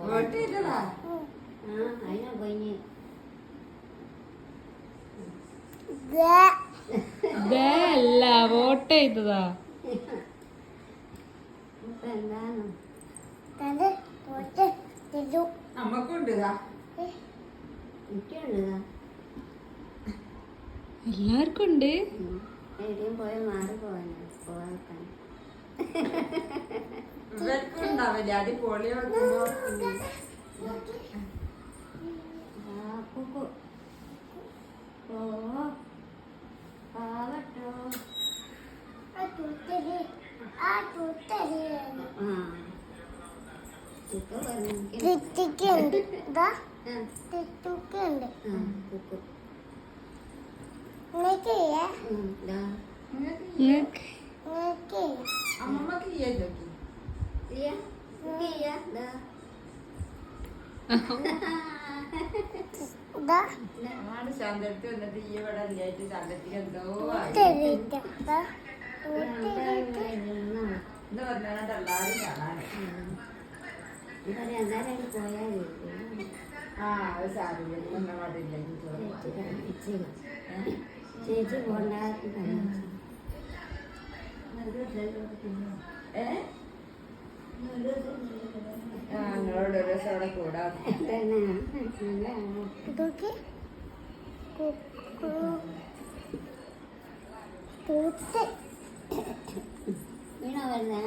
Vote ചെയ്തതാ അതിനാ പോയി അല്ല വോട്ട് ചെയ്തതാ. എന്താണ് നമ്മക്കുണ്ട് എനിക്കുണ്ട് എല്ലാവർക്കും ഉണ്ട്. എവിടെയും പോയി മാറി പോവാൻ ഇവർക്കും ഉണ്ടാവില്ല അടി പോളിയോ വെക്കുമ്പോ അമ്മമ്മക്ക് ചെയ്യാൻ ആണ് ശാന്തടുത്ത് വന്നിട്ട് ഈ ഇവിടെ ഇല്ലായിട്ട് ശാന്തത്തിക്ക് എന്തോ എന്ന് പറഞ്ഞാൽ എല്ലാവരും കാണാനേ ആ അത് സാരില്ല ഒന്നും പാടില്ലെങ്കിൽ ചേച്ചി പോണ്ട ഞങ്ങളോട് ഒരു ദിവസം അവിടെ കൂടാം വീണോ വരുന്നേ